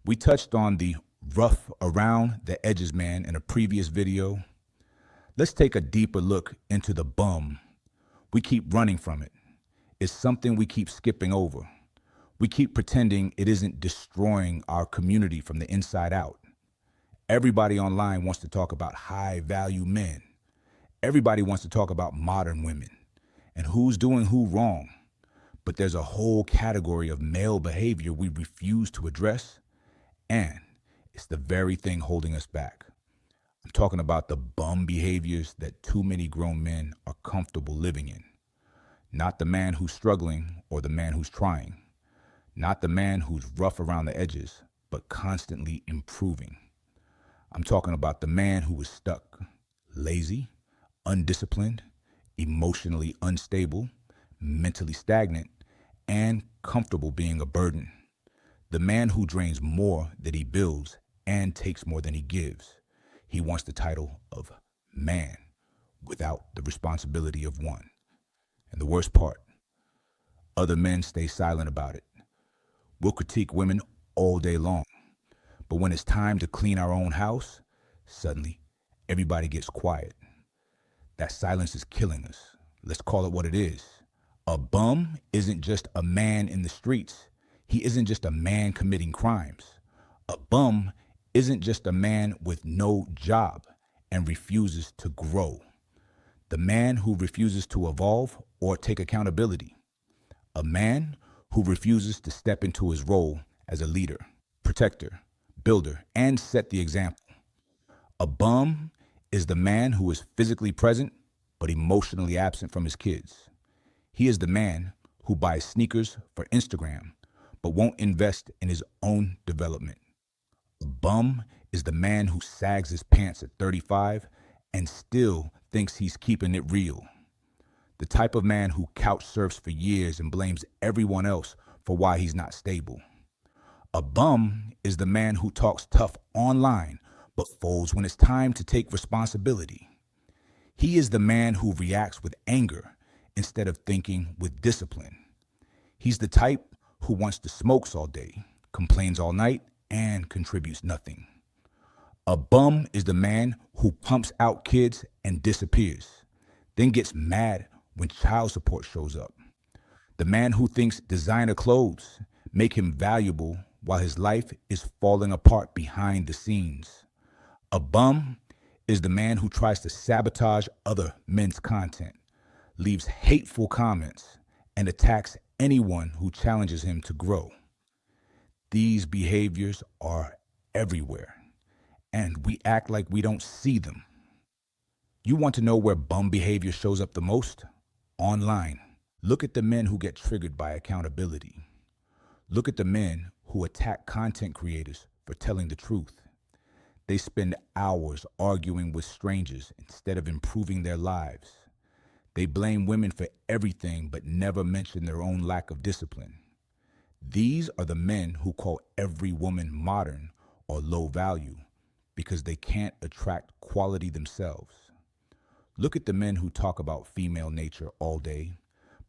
We touched on the rough around the edges man in a previous video. Let's take a deeper look into the bum. We keep running from it. It's something we keep skipping over. We keep pretending it isn't destroying our community from the inside out. Everybody online wants to talk about high value men. Everybody wants to talk about modern women and who's doing who wrong. But there's a whole category of male behavior we refuse to address, and it's the very thing holding us back. I'm talking about the bum behaviors that too many grown men are comfortable living in. Not the man who's struggling or the man who's trying. Not the man who's rough around the edges, but constantly improving. I'm talking about the man who is stuck, lazy, undisciplined, emotionally unstable, mentally stagnant, and comfortable being a burden. The man who drains more than he builds and takes more than he gives. He wants the title of man without the responsibility of one. And the worst part, other men stay silent about it. We'll critique women all day long, but when it's time to clean our own house, suddenly everybody gets quiet. That silence is killing us. Let's call it what it is. A bum isn't just a man in the streets. He isn't just a man committing crimes. A bum isn't just a man with no job and refuses to grow. The man who refuses to evolve or take accountability. A man who refuses to step into his role as a leader, protector, builder, and set the example. A bum is the man who is physically present but emotionally absent from his kids. He is the man who buys sneakers for Instagram but won't invest in his own development. A bum is the man who sags his pants at 35 and still thinks he's keeping it real. The type of man who couch surfs for years and blames everyone else for why he's not stable. A bum is the man who talks tough online but folds when it's time to take responsibility. He is the man who reacts with anger instead of thinking with discipline. He's the type who wants to smokes all day, complains all night, and contributes nothing. A bum is the man who pumps out kids and disappears, then gets mad when child support shows up. The man who thinks designer clothes make him valuable while his life is falling apart behind the scenes. A bum is the man who tries to sabotage other men's content, leaves hateful comments, and attacks anyone who challenges him to grow. These behaviors are everywhere, and we act like we don't see them. You want to know where bum behavior shows up the most? Online. Look at the men who get triggered by accountability. Look at the men who attack content creators for telling the truth. They spend hours arguing with strangers instead of improving their lives. They blame women for everything but never mention their own lack of discipline. These are the men who call every woman modern or low value because they can't attract quality themselves. Look at the men who talk about female nature all day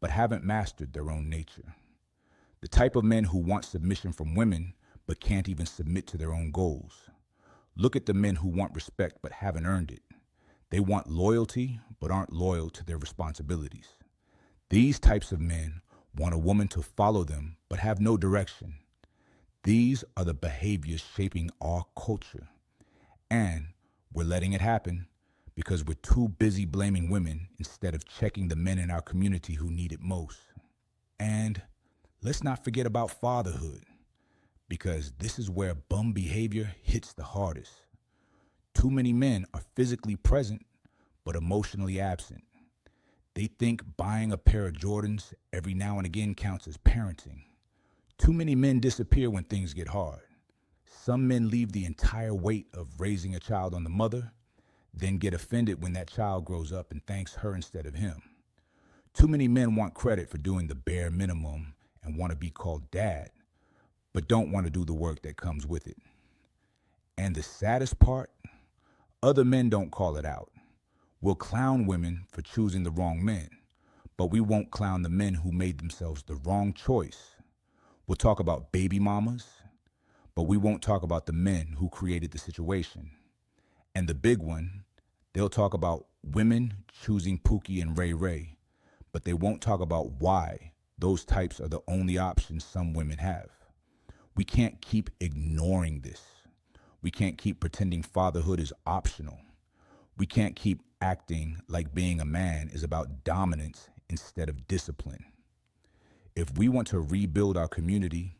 but haven't mastered their own nature. The type of men who want submission from women but can't even submit to their own goals. Look at the men who want respect but haven't earned it. They want loyalty but aren't loyal to their responsibilities. These types of men want a woman to follow them but have no direction. These are the behaviors shaping our culture. And we're letting it happen because we're too busy blaming women instead of checking the men in our community who need it most. And let's not forget about fatherhood, because this is where bum behavior hits the hardest. Too many men are physically present but emotionally absent. They think buying a pair of Jordans every now and again counts as parenting. Too many men disappear when things get hard. Some men leave the entire weight of raising a child on the mother, then get offended when that child grows up and thanks her instead of him. Too many men want credit for doing the bare minimum and want to be called dad, but don't want to do the work that comes with it. And the saddest part, other men don't call it out. We'll clown women for choosing the wrong men, but we won't clown the men who made themselves the wrong choice. We'll talk about baby mamas, but we won't talk about the men who created the situation. And the big one, they'll talk about women choosing Pookie and Ray Ray, but they won't talk about why those types are the only options some women have. We can't keep ignoring this. We can't keep pretending fatherhood is optional. We can't keep acting like being a man is about dominance instead of discipline. If we want to rebuild our community,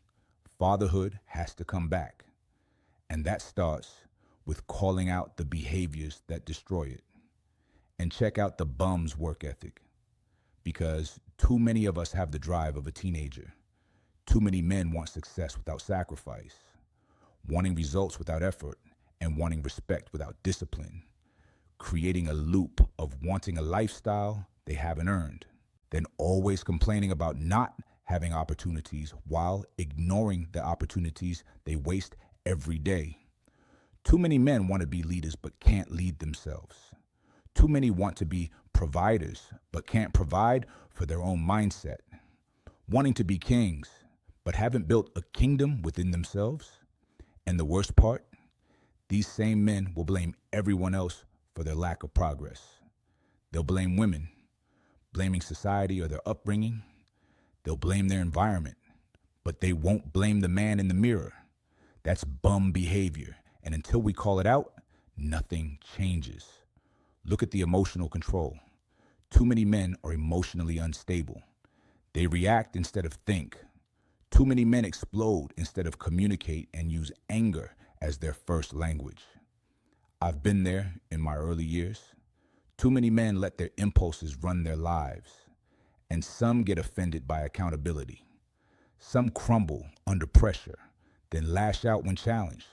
fatherhood has to come back. And that starts with calling out the behaviors that destroy it. And check out the bum's work ethic. Because too many of us have the drive of a teenager. Too many men want success without sacrifice, wanting results without effort, and wanting respect without discipline, creating a loop of wanting a lifestyle they haven't earned, then always complaining about not having opportunities while ignoring the opportunities they waste every day. Too many men want to be leaders but can't lead themselves. Too many want to be providers but can't provide for their own mindset. Wanting to be kings but haven't built a kingdom within themselves. And the worst part, these same men will blame everyone else for their lack of progress. They'll blame women, blaming society or their upbringing. They'll blame their environment, but they won't blame the man in the mirror. That's bum behavior. And until we call it out, nothing changes. Look at the emotional control. Too many men are emotionally unstable. They react instead of think. Too many men explode instead of communicate and use anger as their first language. I've been there in my early years. Too many men let their impulses run their lives, and some get offended by accountability. Some crumble under pressure, then lash out when challenged.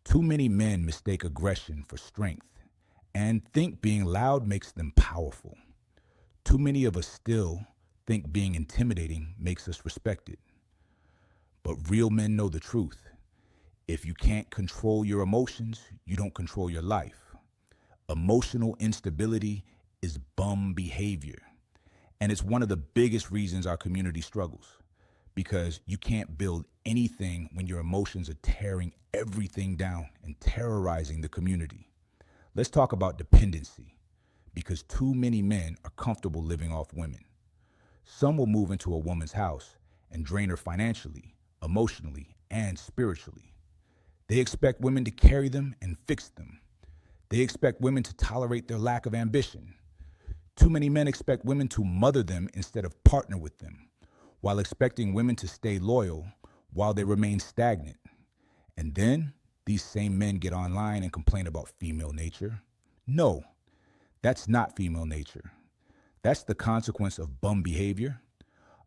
Too many men mistake aggression for strength and think being loud makes them powerful. Too many of us still think being intimidating makes us respected. But real men know the truth. If you can't control your emotions, you don't control your life. Emotional instability is bum behavior. And it's one of the biggest reasons our community struggles. Because you can't build anything when your emotions are tearing everything down and terrorizing the community. Let's talk about dependency. Because too many men are comfortable living off women. Some will move into a woman's house and drain her financially, emotionally, and spiritually. They expect women to carry them and fix them. They expect women to tolerate their lack of ambition. Too many men expect women to mother them instead of partner with them, while expecting women to stay loyal while they remain stagnant. And then these same men get online and complain about female nature. No, that's not female nature. That's the consequence of bum behavior.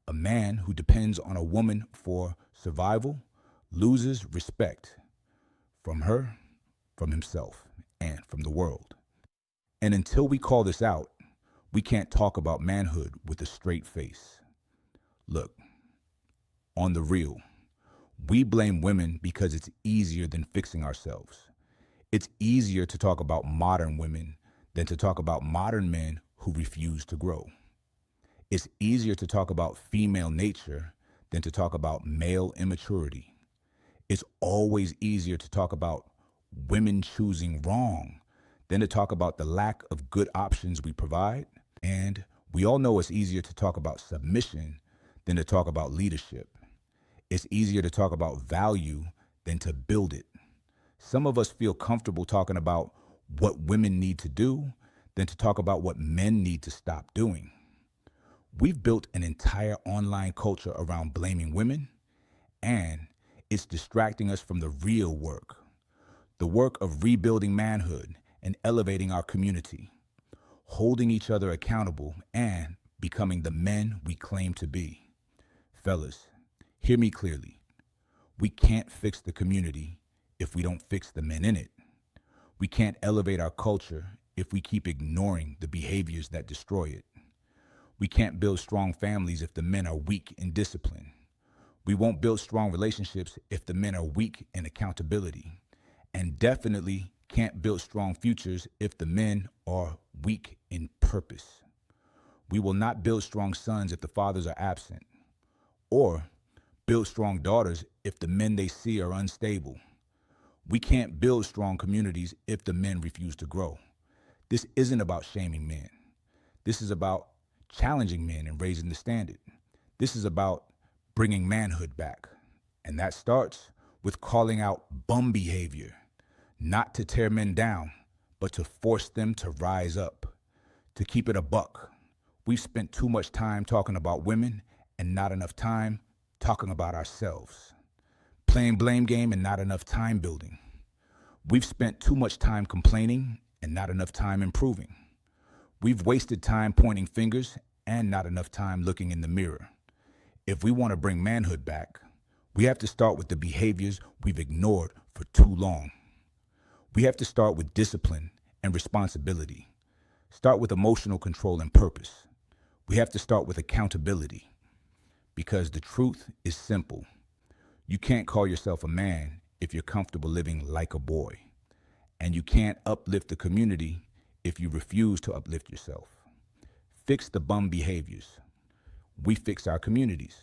A man who depends on a woman for survival loses respect from her, from himself, and from the world. And until we call this out, we can't talk about manhood with a straight face. Look, on the real, we blame women because it's easier than fixing ourselves. It's easier to talk about modern women than to talk about modern men who refuse to grow. It's easier to talk about female nature than to talk about male immaturity. It's always easier to talk about women choosing wrong than to talk about the lack of good options we provide. And we all know it's easier to talk about submission than to talk about leadership. It's easier to talk about value than to build it. Some of us feel comfortable talking about what women need to do than to talk about what men need to stop doing. We've built an entire online culture around blaming women, and it's distracting us from the real work, the work of rebuilding manhood and elevating our community, holding each other accountable, and becoming the men we claim to be. Fellas, hear me clearly. We can't fix the community if we don't fix the men in it. We can't elevate our culture if we keep ignoring the behaviors that destroy it. We can't build strong families if the men are weak in discipline. We won't build strong relationships if the men are weak in accountability. And definitely can't build strong futures if the men are weak in purpose. We will not build strong sons if the fathers are absent. Or build strong daughters if the men they see are unstable. We can't build strong communities if the men refuse to grow. This isn't about shaming men. This is about challenging men and raising the standard. This is about bringing manhood back. And that starts with calling out bum behavior, not to tear men down, but to force them to rise up. To keep it a buck, we've spent too much time talking about women and not enough time talking about ourselves. Playing blame game and not enough time building. We've spent too much time complaining and not enough time improving. We've wasted time pointing fingers and not enough time looking in the mirror. If we want to bring manhood back, we have to start with the behaviors we've ignored for too long. We have to start with discipline and responsibility. Start with emotional control and purpose. We have to start with accountability. Because the truth is simple. You can't call yourself a man if you're comfortable living like a boy. And you can't uplift the community if you refuse to uplift yourself. Fix the bum behaviors. We fix our communities.